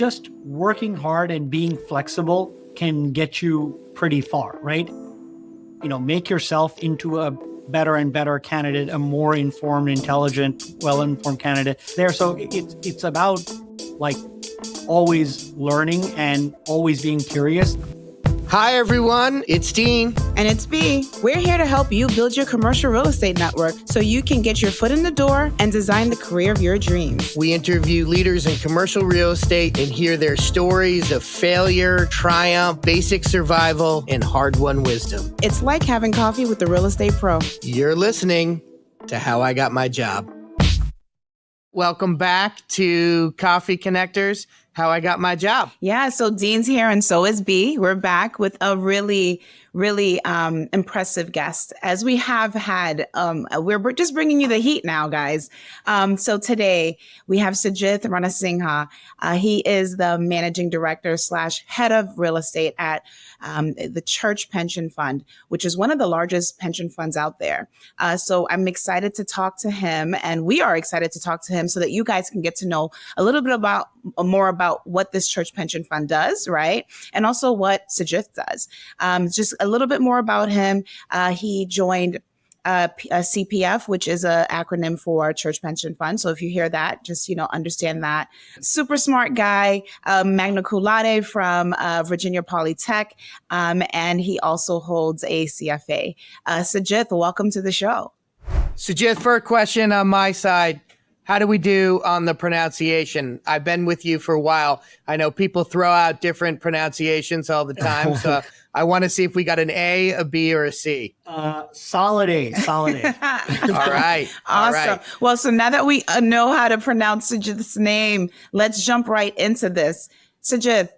just working hard and being flexible can get you pretty far, right? Make yourself into a better and better candidate, a more informed, intelligent, well-informed candidate there. So it's about like always learning and always being curious. Hi, everyone. It's Dean. And it's B. We're here to help you build your commercial real estate network so you can get your foot in the door and design the career of your dreams. We interview leaders in commercial real estate and hear their stories of failure, triumph, basic survival, and hard-won wisdom. It's like having coffee with the real estate pro. You're listening to How I Got My Job. Welcome back to Coffee Connectors, How I Got My Job. Yeah, so Dean's here and so is B. We're back with a really impressive guest, as we have had. We're just bringing you the heat now, guys. So today we have Sajith Ranasinghe. He is the managing director / head of real estate at the Church Pension Fund, which is one of the largest pension funds out there. So I'm excited to talk to him, and we are excited to talk to him so that you guys can get to know a little bit more about what this Church Pension Fund does, right? And also what Sajith does. Just a little bit more about him. He joined CPF, which is an acronym for Church Pension Fund. So if you hear that, just, understand that. Super smart guy, magna cum laude from Virginia Polytech. And he also holds a CFA. Sajith, welcome to the show. Sajith, first question on my side. How do we do on the pronunciation? I've been with you for a while. I know people throw out different pronunciations all the time. So I want to see if we got an A, a B, or a C. Solid A. All right. Awesome. All right. Well, so now that we know how to pronounce Sajith's name, let's jump right into this. Sajith,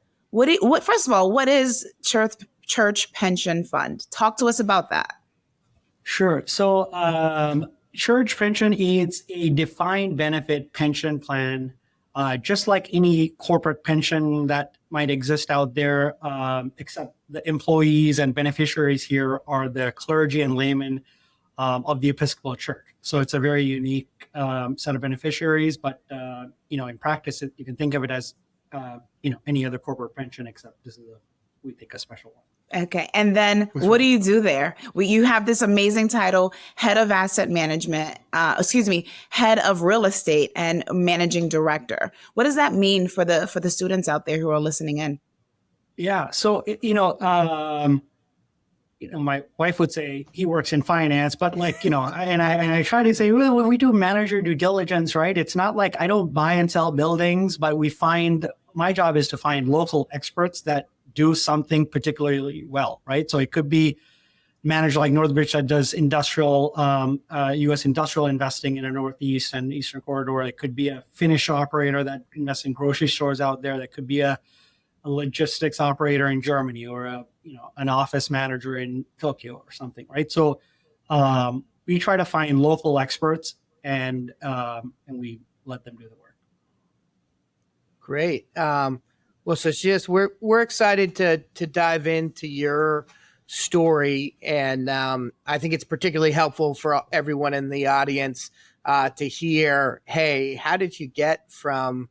first of all, what is Church Pension Fund? Talk to us about that. Sure. So Church pension is a defined benefit pension plan, just like any corporate pension that might exist out there, except the employees and beneficiaries here are the clergy and laymen of the Episcopal Church. So it's a very unique set of beneficiaries, but in practice, you can think of it as any other corporate pension, except this is we think a special one. Okay. And then what do you do there? You have this amazing title, head of asset management, head of real estate and managing director. What does that mean for the students out there who are listening in? Yeah. So, my wife would say he works in finance, but and I try to say, well, we do manager due diligence, right? It's not like I don't buy and sell buildings, but my job is to find local experts that do something particularly well, right? So it could be manager like Northbridge that does industrial, U.S. industrial investing in the Northeast and Eastern corridor. It could be a Finnish operator that invests in grocery stores out there. That could be a logistics operator in Germany, or an office manager in Tokyo or something, right? So we try to find local experts and we let them do the work. Great. Well, so just we're excited to dive into your story, and I think it's particularly helpful for everyone in the audience to hear, hey, how did you get from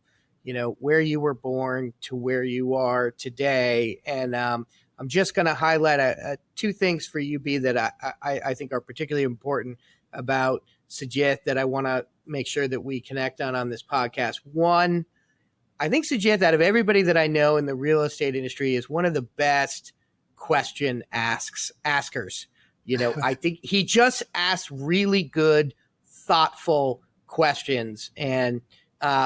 where you were born to where you are today? And I'm just going to highlight two things for you, B, that I think are particularly important about Sajith that I want to make sure that we connect on this podcast. One, I think Sajith, out of everybody that I know in the real estate industry, is one of the best question askers. I think he just asks really good, thoughtful questions. And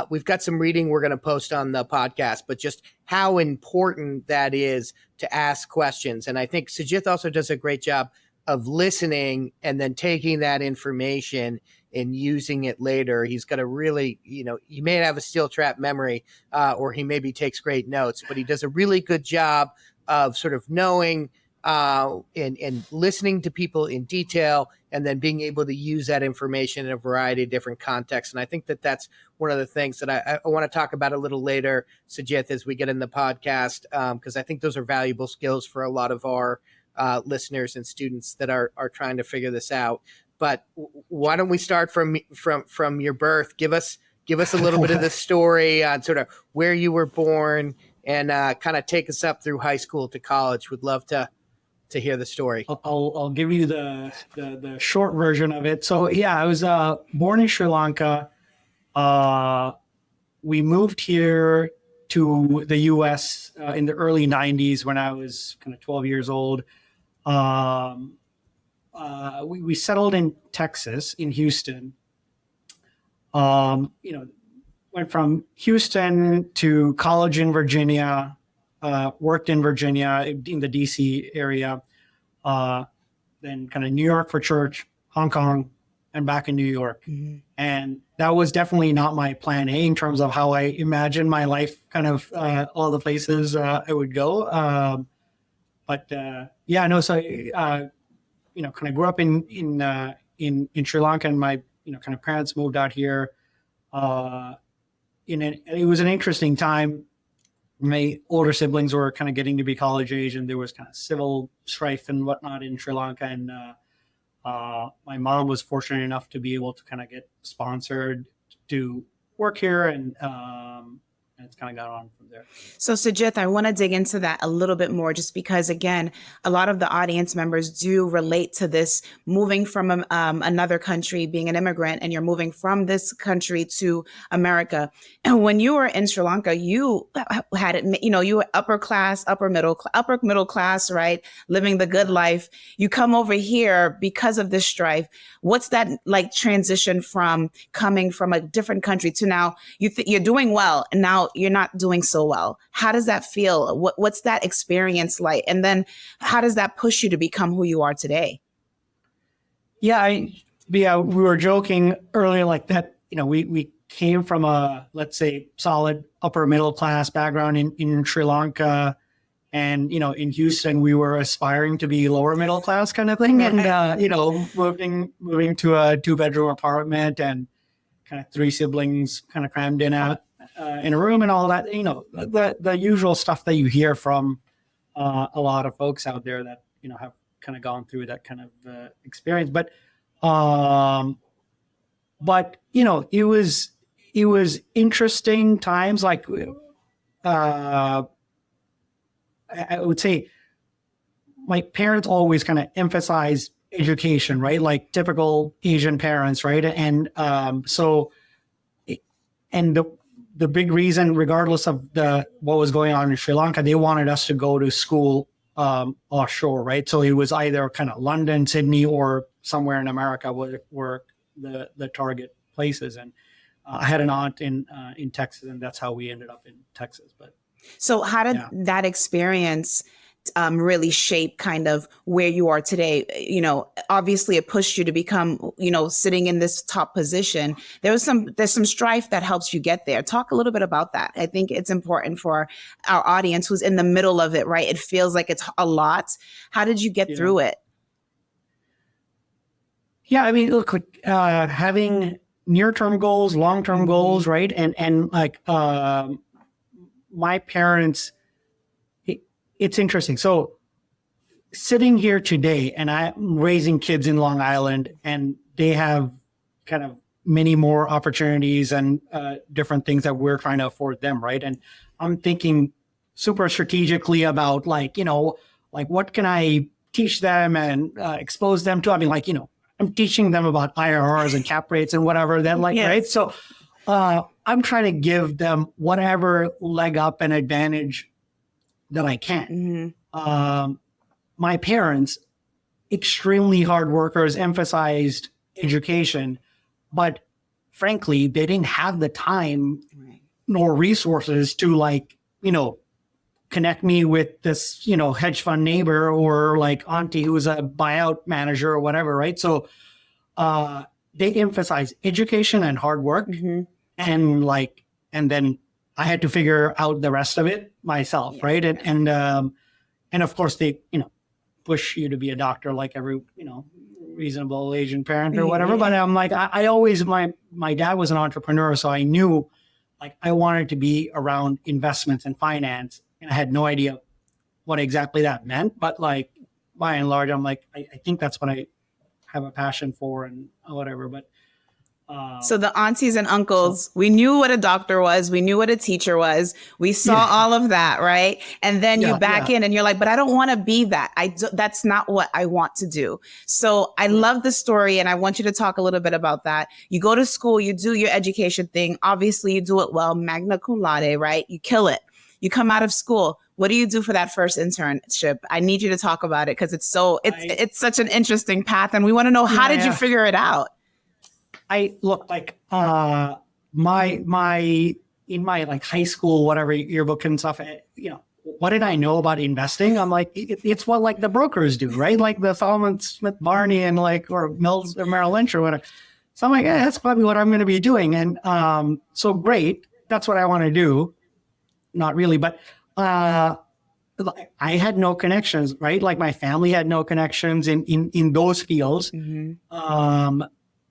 we've got some reading we're going to post on the podcast, but just how important that is to ask questions. And I think Sajith also does a great job of listening and then taking that information and using it later. He's got a really, he may have a steel trap memory, or he maybe takes great notes, but he does a really good job of sort of knowing and listening to people in detail, and then being able to use that information in a variety of different contexts. And I think that that's one of the things that I want to talk about a little later, Sajith, as we get in the podcast, because I think those are valuable skills for a lot of our listeners and students that are trying to figure this out. But why don't we start from your birth? Give us give us a little bit of the story on sort of where you were born and kind of take us up through high school to college. Would love to hear the story. I'll give you the short version of it. So yeah, I was born in Sri Lanka. We moved here to the U.S. In the early 90s when I was kind of 12 years old. We settled in Texas, in Houston. Went from Houston to college in Virginia, worked in Virginia in the DC area, then kind of New York for church, Hong Kong, and back in New York. Mhm. And that was definitely not my plan A in terms of how I imagined my life, kind of all the places I would go. So kind of grew up in Sri Lanka, and my kind of parents moved out here. It was an interesting time. My older siblings were kind of getting to be college age, and there was kind of civil strife and whatnot in Sri Lanka. And my mom was fortunate enough to be able to kind of get sponsored to work here, and it's kind of got on from there. So, Sajith, I want to dig into that a little bit more, just because, again, a lot of the audience members do relate to this moving from another country, being an immigrant, and you're moving from this country to America. And when you were in Sri Lanka, you had it, you were upper middle class, right? Living the good life. You come over here because of this strife. What's that like transition from coming from a different country to now you're doing well, and now you're not doing so well? How does that feel? What's that experience like? And then how does that push you to become who you are today? Yeah, we were joking earlier like that, we came from a, let's say, solid upper middle class background in Sri Lanka. And, in Houston, we were aspiring to be lower middle class kind of thing. And, moving to a 2-bedroom apartment and kind of 3 siblings kind of crammed in a room and all that, the usual stuff that you hear from a lot of folks out there that, have kind of gone through that kind of experience. But it was interesting times. Like, I would say my parents always kind of emphasized education, right? Like typical Asian parents, right? And the big reason, regardless of what was going on in Sri Lanka, they wanted us to go to school offshore, right? So it was either kind of London, Sydney, or somewhere in America were the target places. And I had an aunt in Texas, and that's how we ended up in Texas. But so how did that experience really shape kind of where you are today? Obviously it pushed you to become, sitting in this top position. There's some strife that helps you get there. Talk a little bit about that. I think it's important for our audience who's in the middle of it, right? It feels like it's a lot. How did you get through it? Yeah, I mean, look, having near-term goals, long-term goals, right? And like, my parents, it's interesting. So sitting here today, and I'm raising kids in Long Island, and they have kind of many more opportunities and different things that we're trying to afford them, right? And I'm thinking super strategically about like what can I teach them and expose them to? I mean, like, I'm teaching them about IRRs and cap rates and whatever that right? So I'm trying to give them whatever leg up and advantage that I can. Mm-hmm. My parents, extremely hard workers, emphasized education, but frankly, they didn't have the time nor resources to connect me with this, hedge fund neighbor or like auntie who's a buyout manager or whatever, right? So they emphasize education and hard work. Mm-hmm. And then I had to figure out the rest of it myself, right? And of course they, push you to be a doctor like every, reasonable Asian parent or whatever. But I'm like, I always, my dad was an entrepreneur, so I knew like I wanted to be around investments and finance, and I had no idea what exactly that meant. But like, by and large, I'm like, I think that's what I have a passion for and whatever. But So the aunties and uncles, we knew what a doctor was. We knew what a teacher was. We saw all of that, right? And then you back in and you're like, but I don't want to be that. That's not what I want to do. So I love the story. And I want you to talk a little bit about that. You go to school, you do your education thing. Obviously you do it well, magna cum laude, right? You kill it. You come out of school. What do you do for that first internship? I need you to talk about it because it's such an interesting path. And we want to know, how did you figure it out? I look like my in my like high school, whatever yearbook and stuff, what did I know about investing? I'm like, it's what like the brokers do, right? Like the Solomon Smith Barney and like, or Mills or Merrill Lynch or whatever. So I'm like, yeah, that's probably what I'm going to be doing. And so great. That's what I want to do. Not really, but I had no connections, right? Like my family had no connections in those fields. Mm-hmm.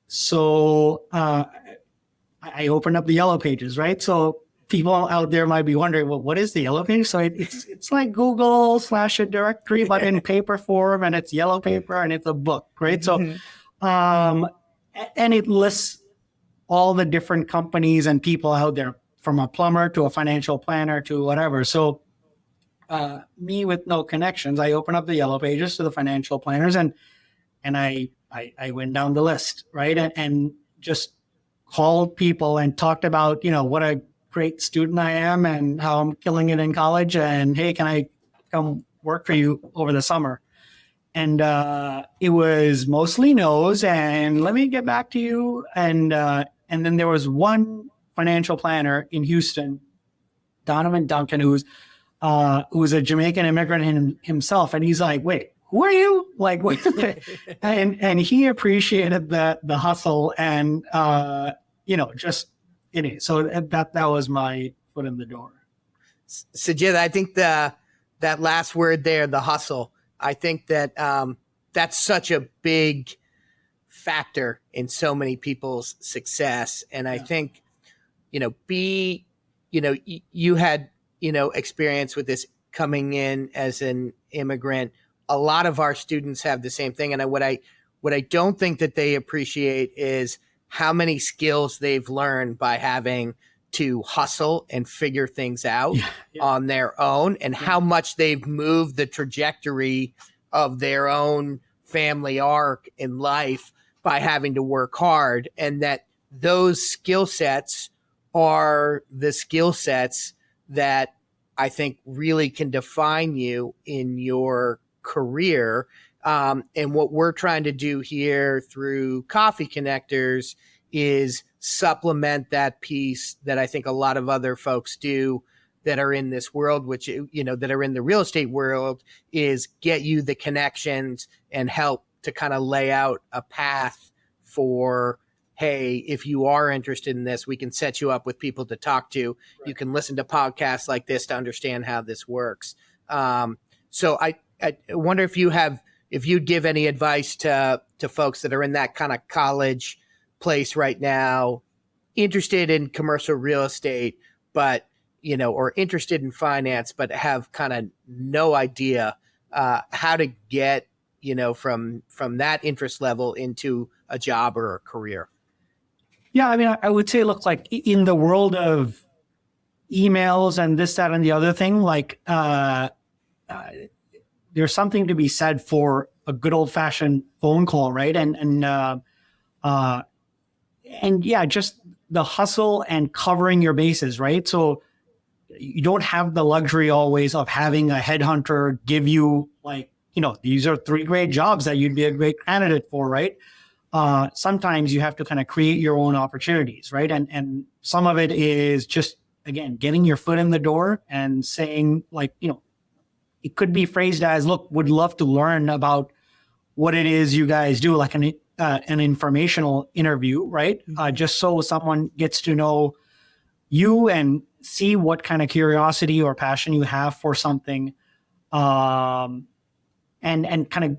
So I opened up the Yellow Pages, right? So people out there might be wondering, well, what is the Yellow Pages? So it's like Google / a directory, but in paper form, and it's yellow paper and it's a book, right? Mm-hmm. So, and it lists all the different companies and people out there, from a plumber to a financial planner to whatever. So me with no connections, I opened up the Yellow Pages to the financial planners and I went down the list, right? And just called people and talked about, what a great student I am and how I'm killing it in college. And hey, can I come work for you over the summer? And it was mostly no's and let me get back to you. And then there was one financial planner in Houston, Donovan Duncan, who's a Jamaican immigrant himself. And he's like, wait, who are you? Like, and he appreciated the hustle and, just in it. So that was my foot in the door. Sajith, I think that last word there, the hustle, I think that that's such a big factor in so many people's success. And I think, you had, experience with this coming in as an immigrant. A lot of our students have the same thing. And what I don't think that they appreciate is how many skills they've learned by having to hustle and figure things out on their own, and how much they've moved the trajectory of their own family arc in life by having to work hard. And that those skill sets are the skill sets that I think really can define you in your career. And what we're trying to do here through Coffee Connectors is supplement that piece that I think a lot of other folks do that are in this world, which, that are in the real estate world, is get you the connections and help to kind of lay out a path for, hey, if you are interested in this, we can set you up with people to talk to. Right. You can listen to podcasts like this to understand how this works. So I wonder if you'd give any advice to folks that are in that kind of college place right now, interested in commercial real estate, but, or interested in finance, but have kind of no idea how to get, from that interest level into a job or a career. Yeah, I mean, I would say, look, like in the world of emails and this, that, and the other thing, like there's something to be said for a good old fashioned phone call, right? And yeah, just the hustle and covering your bases, right? So you don't have the luxury always of having a headhunter give you like, these are 3 great jobs that you'd be a great candidate for, right? Sometimes you have to kind of create your own opportunities, right? And some of it is just, again, getting your foot in the door and saying like, it could be phrased as, look, would love to learn about what it is you guys do, like an informational interview, right? Just so someone gets to know you and see what kind of curiosity or passion you have for something. And kind of,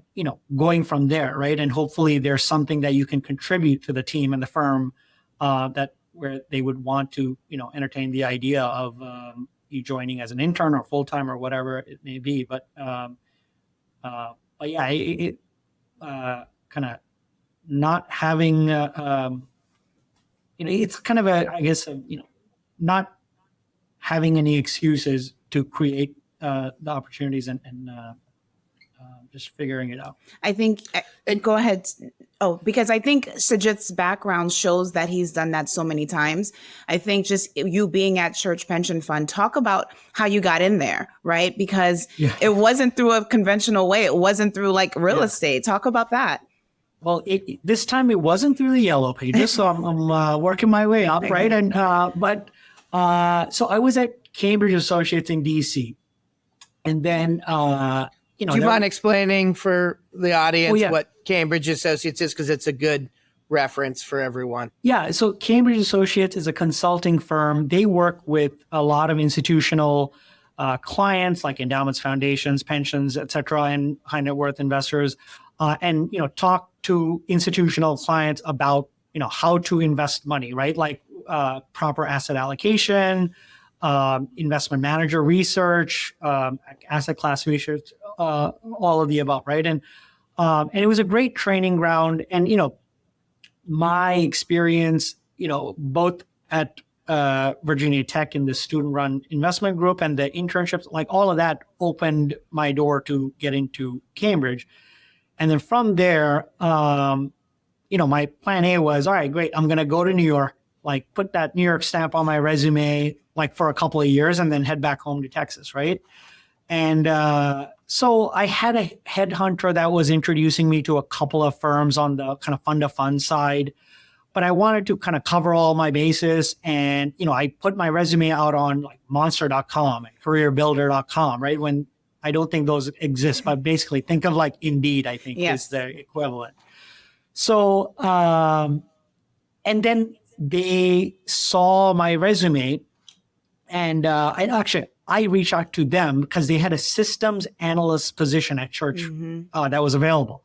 going from there, right? And hopefully there's something that you can contribute to the team and the firm that where they would want to, entertain the idea of you joining as an intern or full-time or whatever it may be. But yeah, it kind of not having it's kind of I guess, not having any excuses to create the opportunities and just figuring it out. I think, and go ahead. Oh, because I think Sajith's background shows that he's done that so many times. I think just you being at Church Pension Fund, talk about how you got in there, right? Because it wasn't through a conventional way. It wasn't through like real estate. Talk about that. Well, this time it wasn't through the Yellow Pages, so I'm working my way up, right? And so I was at Cambridge Associates in DC, and then do you mind explaining for the audience what Cambridge Associates is, because it's a good reference for everyone? Yeah, so Cambridge Associates is a consulting firm. They work with a lot of institutional clients like endowments, foundations, pensions, et cetera, and high net worth investors, and talk to institutional clients about how to invest money, right? Like proper asset allocation, investment manager research, asset class research, all of the above, right? And it was a great training ground. And my experience, both at Virginia Tech in the student-run investment group and the internships, like all of that opened my door to get into Cambridge. And then from there, my plan A was, all right, great, I'm going to go to New York, like put that New York stamp on my resume, like for a couple of years, and then head back home to Texas, right? And so I had a headhunter that was introducing me to a couple of firms on the kind of fund of fund side, but I wanted to kind of cover all my bases. And, I put my resume out on like monster.com and careerbuilder.com, right? When I don't think those exist, but basically think of like Indeed, I think is the equivalent. So, and then they saw my resume, and I reached out to them because they had a systems analyst position at Church that was available.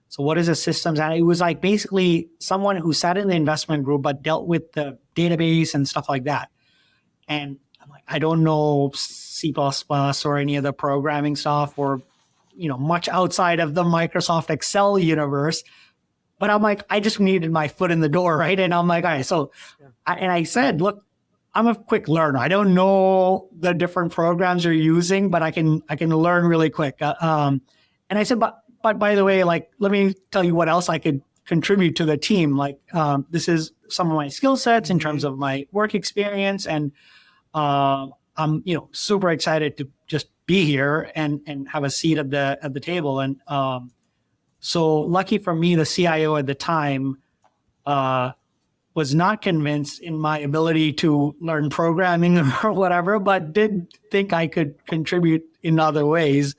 So what is a systems analyst? It was like basically someone who sat in the investment group but dealt with the database and stuff like that. And I'm like, I don't know C++ or any other programming stuff or, much outside of the Microsoft Excel universe. But I'm like, I just needed my foot in the door, right? And I'm like, all right. So, I said, look, I'm a quick learner. I don't know the different programs you're using, but I can learn really quick. And I said, but by the way, like, let me tell you what else I could contribute to the team. Like, this is some of my skill sets in terms of my work experience, and I'm super excited to just be here and have a seat at the table. And so lucky for me, the CIO at the time was not convinced in my ability to learn programming or whatever, but did think I could contribute in other ways.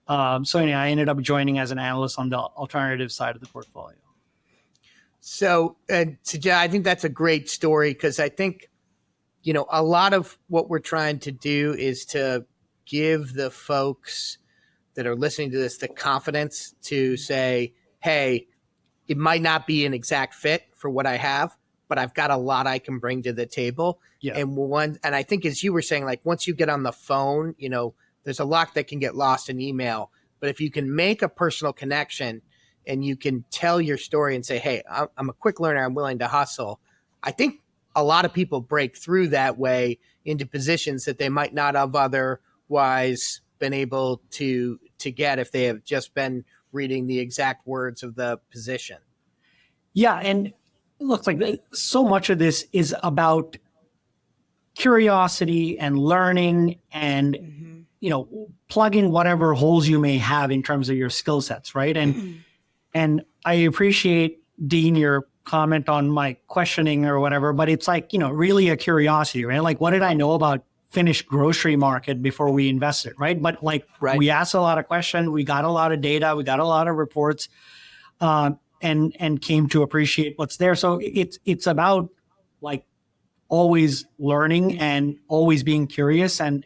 So anyway, I ended up joining as an analyst on the alternative side of the portfolio. So, Sajith, I think that's a great story, because I think, a lot of what we're trying to do is to give the folks that are listening to this the confidence to say, hey, it might not be an exact fit for what I have, but I've got a lot I can bring to the table. Yeah. And I think, as you were saying, like once you get on the phone, there's a lot that can get lost in email. But if you can make a personal connection and you can tell your story and say, hey, I'm a quick learner, I'm willing to hustle, I think a lot of people break through that way into positions that they might not have otherwise been able to get if they have just been reading the exact words of the position. Yeah, and it looks like so much of this is about curiosity and learning and plugging whatever holes you may have in terms of your skill sets, right? And I appreciate, Dean, your comment on my questioning or whatever, but it's like, really a curiosity, right? Like, what did I know about Finnish grocery market before we invested, right? But we asked a lot of questions, we got a lot of data, we got a lot of reports, and came to appreciate what's there. So it's about like always learning and always being curious and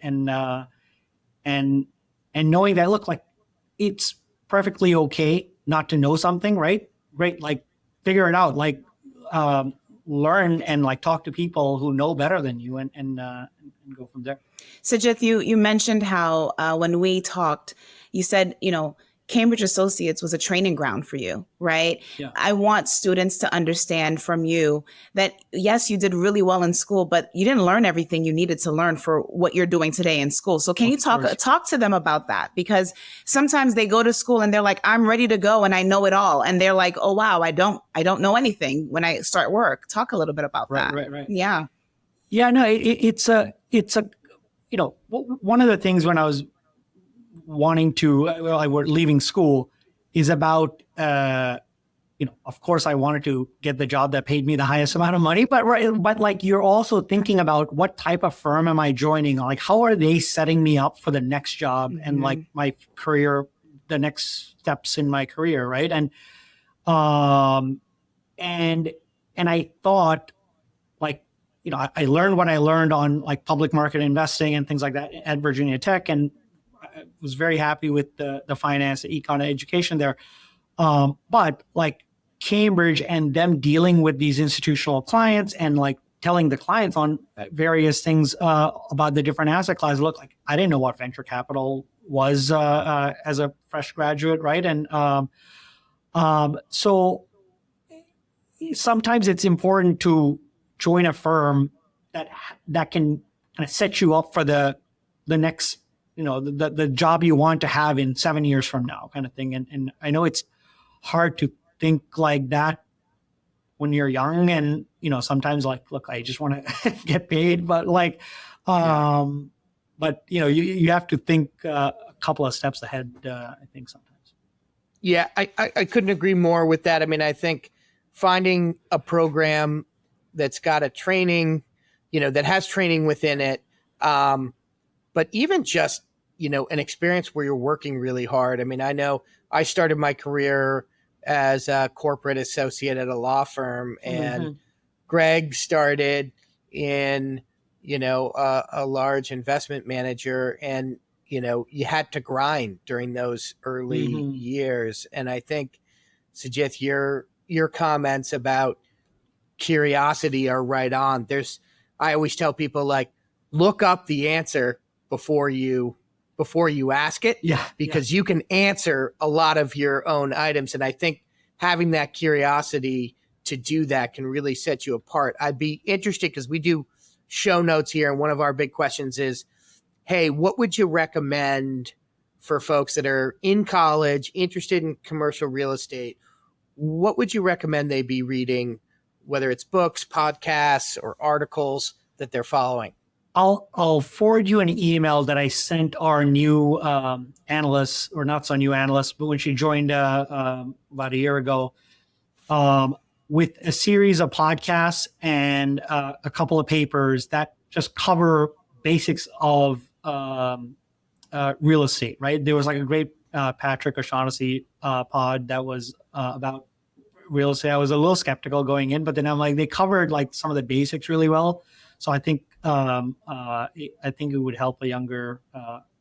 knowing that, look, like it's perfectly okay not to know something, right? Right, like figure it out, like learn and like talk to people who know better than you and go from there. Sajith, you mentioned how when we talked, you said, Cambridge Associates was a training ground for you, right? Yeah. I want students to understand from you that, yes, you did really well in school, but you didn't learn everything you needed to learn for what you're doing today in school. So can you talk to them about that? Because sometimes they go to school and they're like, I'm ready to go and I know it all. And they're like, oh, wow, I don't know anything when I start work. Talk a little bit about that. Right. Yeah. Yeah, no, it's a, one of the things when I was wanting to, I was leaving school is about, of course I wanted to get the job that paid me the highest amount of money, but like you're also thinking about what type of firm am I joining? Like, how are they setting me up for the next job and like my career, the next steps in my career. Right. And I thought, like, I learned what I learned on like public market investing and things like that at Virginia Tech, and I was very happy with the finance, the econ education there. But like Cambridge and them dealing with these institutional clients and like telling the clients on various things about the different asset classes. Look, like I didn't know what venture capital was as a fresh graduate, right? And so sometimes it's important to join a firm that can kind of set you up for the next, the job you want to have in 7 years from now, kind of thing. And I know it's hard to think like that when you're young, and sometimes like, look, I just want to get paid, but like, but you have to think a couple of steps ahead. I think sometimes. Yeah, I couldn't agree more with that. I mean, I think finding a program that's got a training, that has training within it, but even just an experience where you're working really hard. I mean, I know I started my career as a corporate associate at a law firm, and Greg started in, a large investment manager, and, you had to grind during those early years. And I think, Sajith, your comments about curiosity are right on. I always tell people, like, look up the answer before you ask it, because you can answer a lot of your own items. And I think having that curiosity to do that can really set you apart. I'd be interested, because we do show notes here, and one of our big questions is, hey, what would you recommend for folks that are in college, interested in commercial real estate? What would you recommend they be reading, whether it's books, podcasts, or articles that they're following? I'll forward you an email that I sent our new analyst, or not so new analyst, but when she joined about a year ago, with a series of podcasts and a couple of papers that just cover basics of real estate, right? There was like a great Patrick O'Shaughnessy pod that was about real estate. I was a little skeptical going in, but then I'm like, they covered like some of the basics really well. So I think it would help a younger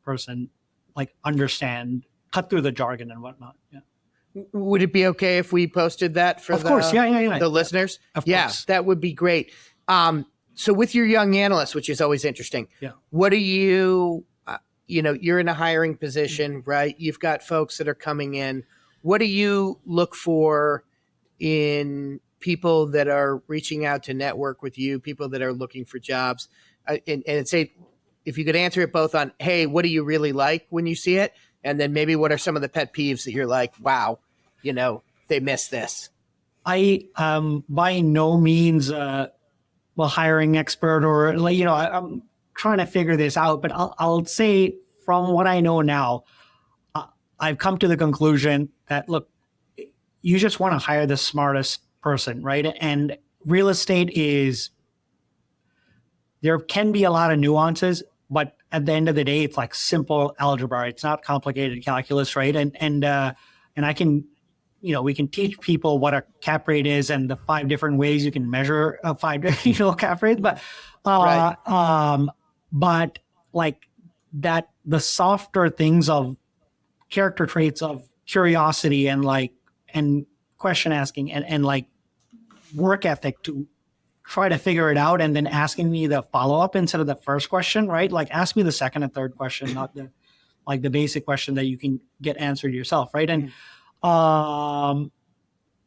person like understand, cut through the jargon and whatnot. Yeah. Would it be okay if we posted that for the listeners? Of course. That would be great. So with your young analysts, which is always interesting, what do you, you're in a hiring position, right? You've got folks that are coming in. What do you look for in people that are reaching out to network with you, people that are looking for jobs? And say, if you could answer it both on, hey, what do you really like when you see it? And then maybe what are some of the pet peeves that you're like, wow, they missed this? I by no means hiring expert, or I'm trying to figure this out, but I'll say from what I know now, I've come to the conclusion that, look, you just want to hire the smartest person, right? And real estate there can be a lot of nuances, but at the end of the day, it's like simple algebra. It's not complicated calculus, right? And I can, we can teach people what a cap rate is and the 5 different ways you can measure a 5 cap rate, but but like that, the softer things of character traits of curiosity and question asking and like work ethic to try to figure it out, and then asking me the follow-up instead of the first question, right? Like ask me the second and third question, not like the basic question that you can get answered yourself, right? And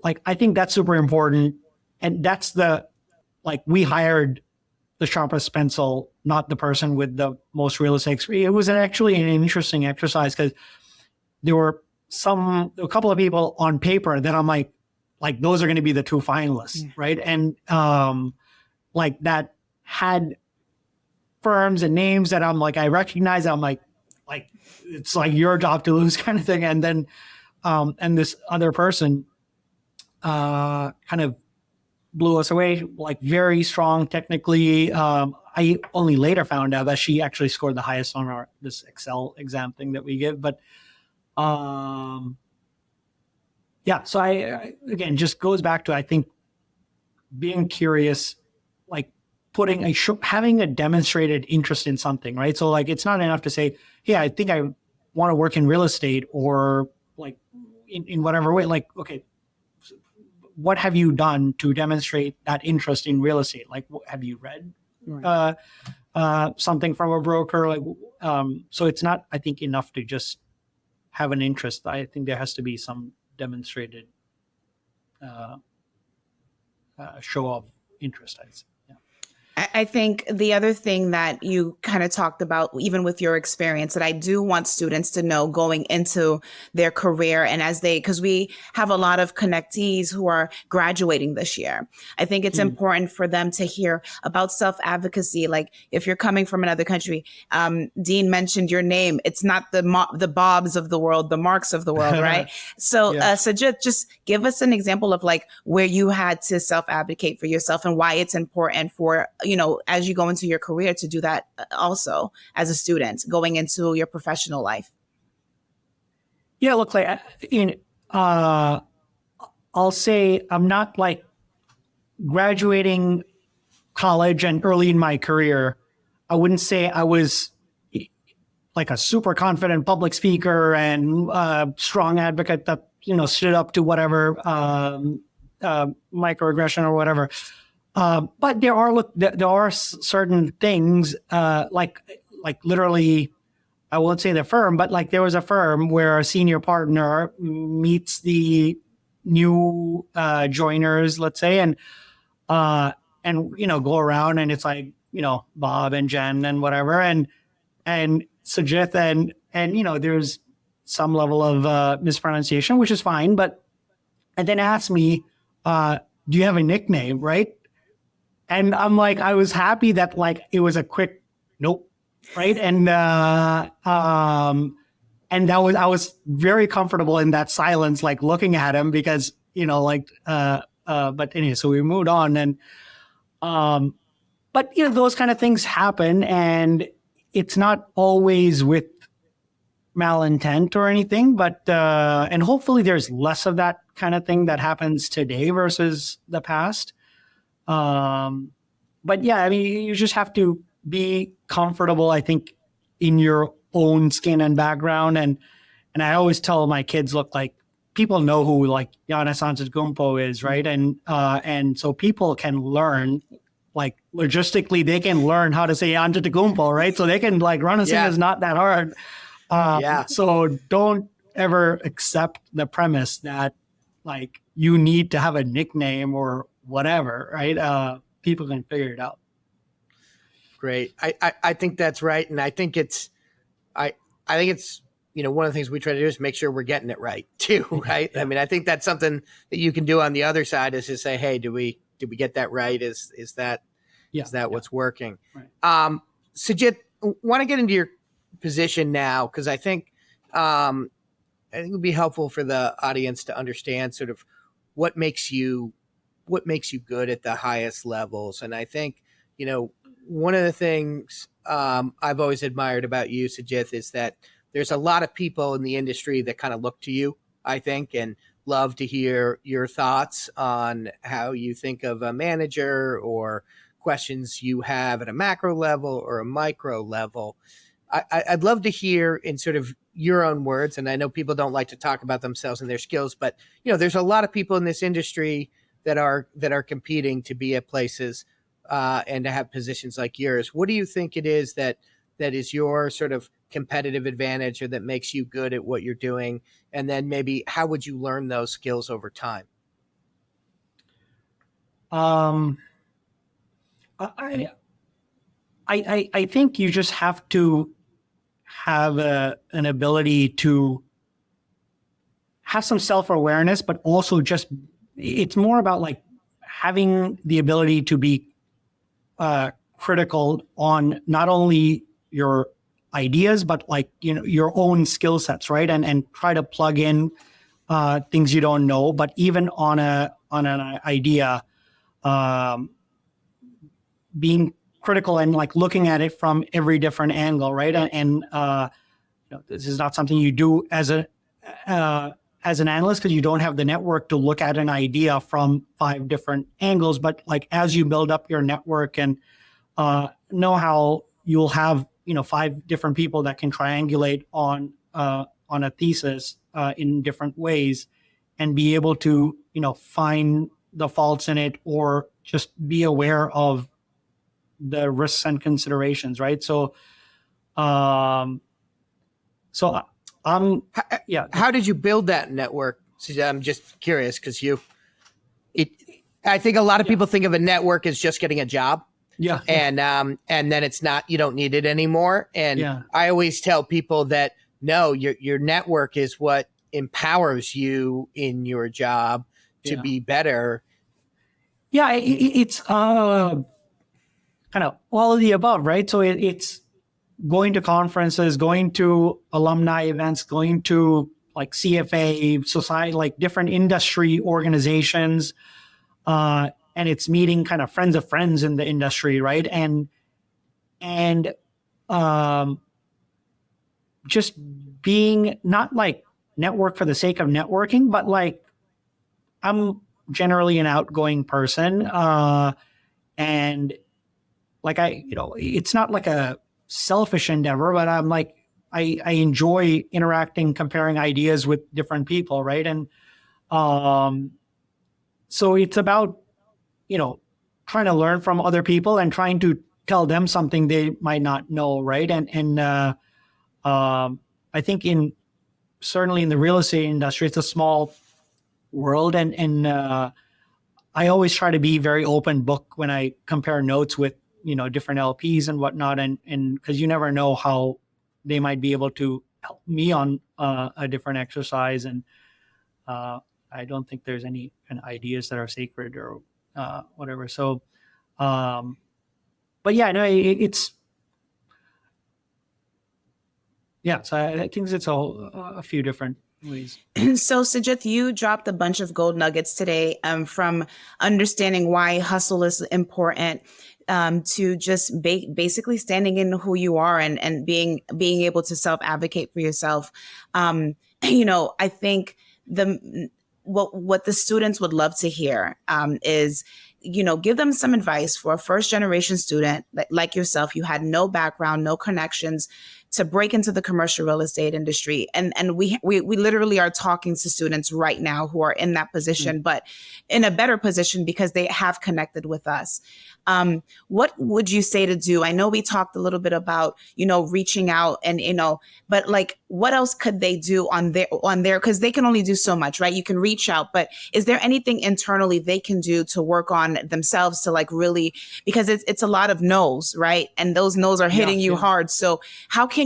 like I think that's super important, and that's we hired the sharpest pencil, not the person with the most real estate experience. It was actually an interesting exercise because there were a couple of people on paper that I'm like those are going to be the two finalists, right? And like that had firms and names that I'm like I recognize. I'm like it's like your job to lose kind of thing. And then and this other person kind of blew us away, like very strong technically. I only later found out that she actually scored the highest on this Excel exam thing that we give. But yeah, so I again, just goes back to, I think, being curious, like having a demonstrated interest in something, right? So like, it's not enough to say, yeah, I think I want to work in real estate or like in whatever way. Like, okay, what have you done to demonstrate that interest in real estate? Like, have you read something from a broker? Like, so it's not, I think, enough to just have an interest. I think there has to be some demonstrated show of interest, I'd say. I think the other thing that you kind of talked about, even with your experience, that I do want students to know going into their career and because we have a lot of connectees who are graduating this year. I think it's important for them to hear about self-advocacy. Like if you're coming from another country, Dean mentioned your name. It's not the Bobs of the world, the Marks of the world, right? So Sajith, just give us an example of like where you had to self-advocate for yourself and why it's important for, as you go into your career to do that also as a student going into your professional life. Yeah, look, like I'll say I'm not like graduating college and early in my career. I wouldn't say I was like a super confident public speaker and strong advocate that, stood up to whatever microaggression or whatever. But there are certain things like literally, I won't say the firm, but like there was a firm where a senior partner meets the new joiners, let's say, and go around and it's like Bob and Jen and whatever and Sajith and there's some level of mispronunciation, which is fine, and then asked me, do you have a nickname, right? And I'm like, I was happy that like it was a quick nope, right? And that I was very comfortable in that silence, like looking at him because but anyway, so we moved on and but those kind of things happen, and it's not always with malintent or anything, but and hopefully there's less of that kind of thing that happens today versus the past. But yeah, I mean, you just have to be comfortable, I think, in your own skin and background. And I always tell my kids, look, like people know who like Giannis Antetokounmpo is, right? And so people can learn, like logistically, they can learn how to say Antetokounmpo, right? So they can like Ranasinghe is not that hard. So don't ever accept the premise that like you need to have a nickname or whatever, right? People can figure it out. Great. I think that's right. And I think it's one of the things we try to do is make sure we're getting it right too, right? Yeah. I mean, I think that's something that you can do on the other side is to say, hey, did we get that right? Is that what's working? Right. Sajith, want to get into your position now, because I think it would be helpful for the audience to understand sort of what makes you good at the highest levels. And I think, one of the things I've always admired about you, Sajith, is that there's a lot of people in the industry that kind of look to you, I think, and love to hear your thoughts on how you think of a manager or questions you have at a macro level or a micro level. I'd love to hear in sort of your own words, and I know people don't like to talk about themselves and their skills, but there's a lot of people in this industry that are competing to be at places and to have positions like yours. What do you think it is that is your sort of competitive advantage or that makes you good at what you're doing? And then maybe how would you learn those skills over time? Um, I, I think you just have to have an ability to have some self-awareness, but also just, it's more about like having the ability to be critical on not only your ideas, but like, your own skill sets, right? And try to plug in things you don't know, but even on an idea, um, being critical and like looking at it from every different angle, right? And this is not something you do as an analyst, because you don't have the network to look at an idea from 5 different angles. But like as you build up your network and know how you'll have 5 different people that can triangulate on a thesis in different ways, and be able to find the faults in it, or just be aware of the risks and considerations, right? So so yeah. How did you build that network? So I'm just curious because I think a lot of people think of a network as just getting a job. Yeah. And then it's not, you don't need it anymore. And Yeah. I always tell people that no, your network is what empowers you in your job to be better. Yeah, it's kind of all of the above, right? So it's going to conferences, going to alumni events, going to like CFA, society, like different industry organizations, and it's meeting kind of friends of friends in the industry, right? And just being not like network for the sake of networking, but like I'm generally an outgoing person, and like it's not like a selfish endeavor, but I'm like I enjoy interacting, comparing ideas with different people, right? And so it's about trying to learn from other people and trying to tell them something they might not know, right? And I think certainly in the real estate industry, it's a small world, and I always try to be very open book when I compare notes with different LPs and whatnot, and because you never know how they might be able to help me on a different exercise, and I don't think there's any kind of ideas that are sacred or whatever. So, but yeah, no, it's yeah. So I think it's a few different ways. So, Sajith, you dropped a bunch of gold nuggets today, from understanding why hustle is important, to just basically standing in who you are, and being able to self-advocate for yourself. I think what the students would love to hear is, give them some advice for a first generation student like yourself. You had no background, no connections to break into the commercial real estate industry. And we literally are talking to students right now who are in that position, but in a better position because they have connected with us. What would you say to do? I know we talked a little bit about, reaching out and, but like, what else could they do on their, because they can only do so much, right? You can reach out, but is there anything internally they can do to work on themselves to like really, because it's a lot of no's, right? And those no's are hitting you hard. So how can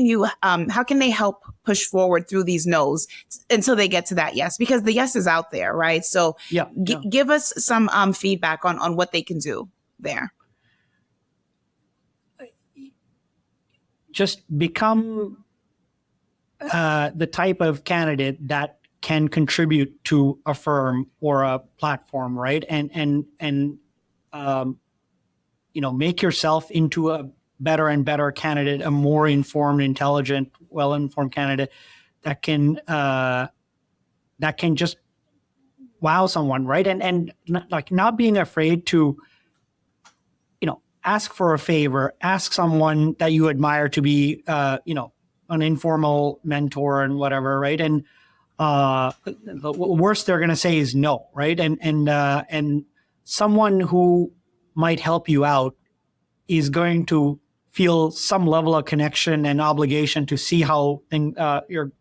they help push forward through these no's until they get to that yes? Because the yes is out there, right? So give us some feedback on what they can do there. Just become the type of candidate that can contribute to a firm or a platform, right? And make yourself into a better and better candidate, a more informed, intelligent, well-informed candidate that can just wow someone, right? And not being afraid to ask for a favor, ask someone that you admire to be an informal mentor and whatever, right? And the worst they're going to say is no, right? And someone who might help you out is going to feel some level of connection and obligation to see how you're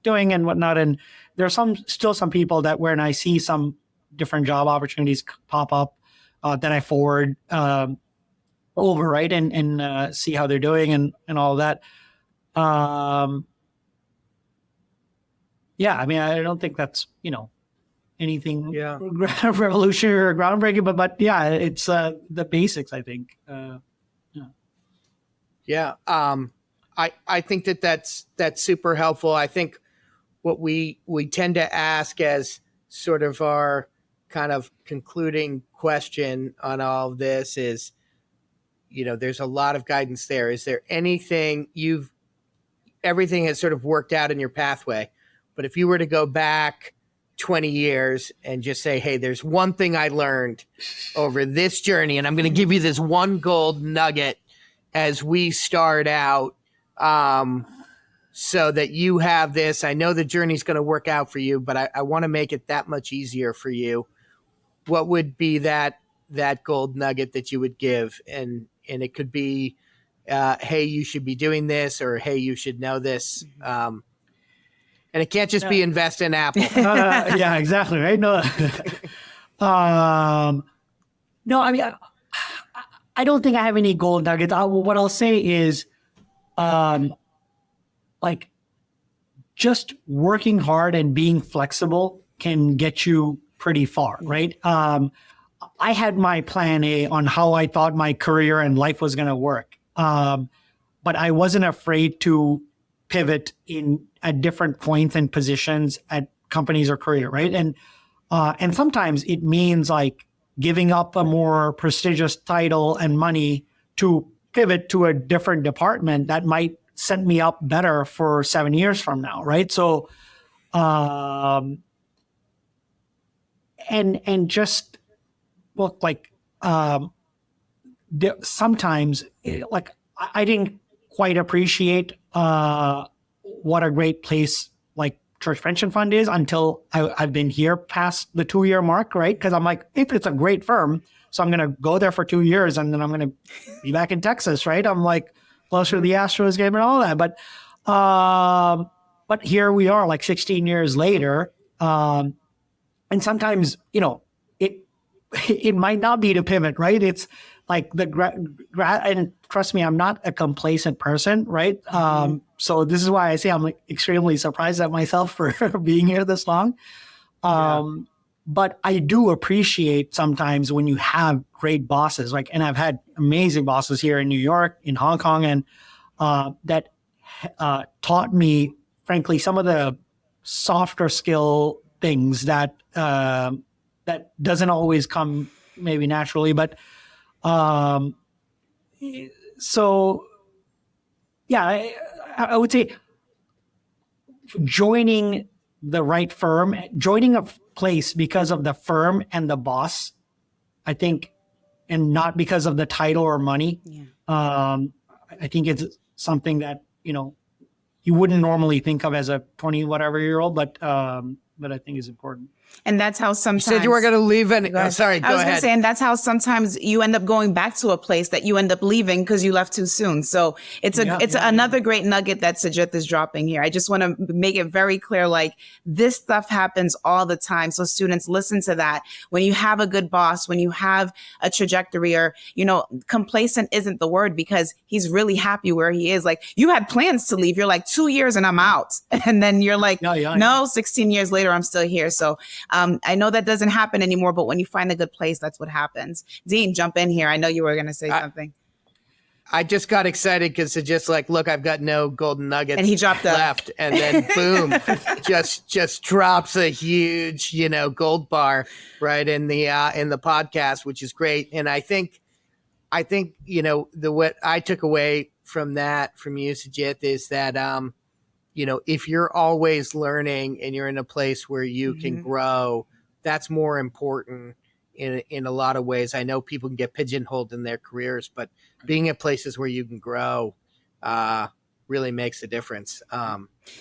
doing and whatnot. And there's still some people that when I see some different job opportunities pop up, then I forward over, right, and see how they're doing and all that. Yeah, I mean, I don't think that's anything revolutionary or groundbreaking, but yeah, it's the basics, I think. I think that's super helpful. I think what we tend to ask as sort of our kind of concluding question on all of this is, there's a lot of guidance there. Is there anything everything has sort of worked out in your pathway, but if you were to go back 20 years and just say, hey, there's one thing I learned over this journey, and I'm going to give you this one gold nugget as we start out, so that you have this. I know the journey's going to work out for you, but I want to make it that much easier for you. What would be that gold nugget that you would give? And it could be, hey, you should be doing this, or hey, you should know this. And it can't just be invest in Apple. Yeah, exactly. Right. No, no, I mean, I don't think I have any gold nuggets. What I'll say is, like, just working hard and being flexible can get you pretty far, right? I had my plan A on how I thought my career and life was going to work. But I wasn't afraid to pivot at different points and positions at companies or career, right? And sometimes it means like giving up a more prestigious title and money to pivot to a different department that might set me up better for 7 years from now, right? So, and just look like sometimes like I didn't quite appreciate what a great place like Church Pension Fund is until I've been here past the 2-year mark, right? Because I'm like, it's a great firm, so I'm going to go there for 2 years and then I'm going to be back in Texas, right? I'm like closer to the Astros game and all that. But here we are like 16 years later. And sometimes, it might not be to pivot, right? It's like and trust me, I'm not a complacent person, right? So this is why I say I'm like extremely surprised at myself for being here this long. But I do appreciate sometimes when you have great bosses, like, and I've had amazing bosses here in New York, in Hong Kong, and that taught me, frankly, some of the softer skill things that doesn't always come maybe naturally, but so yeah, I would say joining the right firm, joining a place because of the firm and the boss, I think, and not because of the title or money. I think it's something that you wouldn't normally think of as a 20 whatever year old, but I think is important. And that's how sometimes... You said you were going to leave and... Go sorry, go ahead. I was going to say, and that's how sometimes you end up going back to a place that you end up leaving because you left too soon. So it's another great nugget that Sajith is dropping here. I just want to make it very clear, like, this stuff happens all the time. So students, listen to that. When you have a good boss, when you have a trajectory, or, complacent isn't the word, because he's really happy where he is. Like, you had plans to leave. You're like, 2 years and I'm out. And then you're like, no, 16 years later, I'm still here. So I know that doesn't happen anymore, but when you find a good place, that's what happens. Dean, jump in here. I know you were going to say something. I just got excited because it's just like, look, I've got no golden nuggets and he dropped left. And then boom, just drops a huge, gold bar right in the podcast, which is great. And I think, what I took away from that, from you, Sajith, is that, if you're always learning and you're in a place where you can grow, that's more important in a lot of ways. I know people can get pigeonholed in their careers, but being at places where you can grow really makes a difference.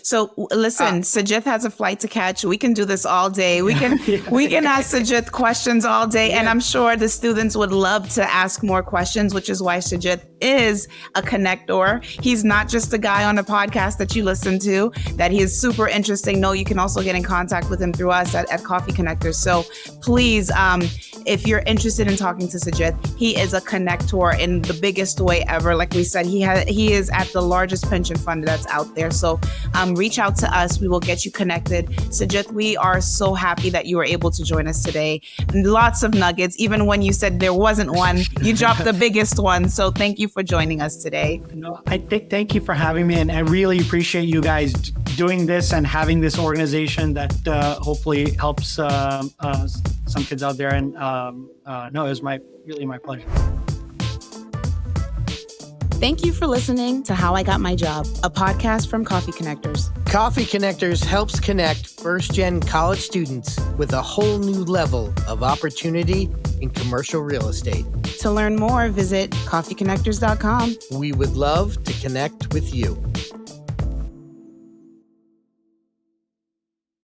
So listen, Sajith has a flight to catch. We can do this all day. We can we can ask Sajith questions all day, and I'm sure the students would love to ask more questions, which is why Sajith is a connector. He's not just a guy on a podcast that you listen to, that he is super interesting. No, you can also get in contact with him through us at Coffee Connectors. So please, if you're interested in talking to Sajith, he is a connector in the biggest way ever. Like we said, he is at the largest pension fund that's out there. So reach out to us. We will get you connected. Sajith, we are so happy that you were able to join us today. Lots of nuggets. Even when you said there wasn't one, you dropped the biggest one. So thank you for joining us today. No, thank you for having me. And I really appreciate you guys doing this and having this organization that hopefully helps some kids out there. And no, it was really my pleasure. Thank you for listening to How I Got My Job, a podcast from Coffee Connectors. Coffee Connectors helps connect first-gen college students with a whole new level of opportunity in commercial real estate. To learn more, visit coffeeconnectors.com. We would love to connect with you.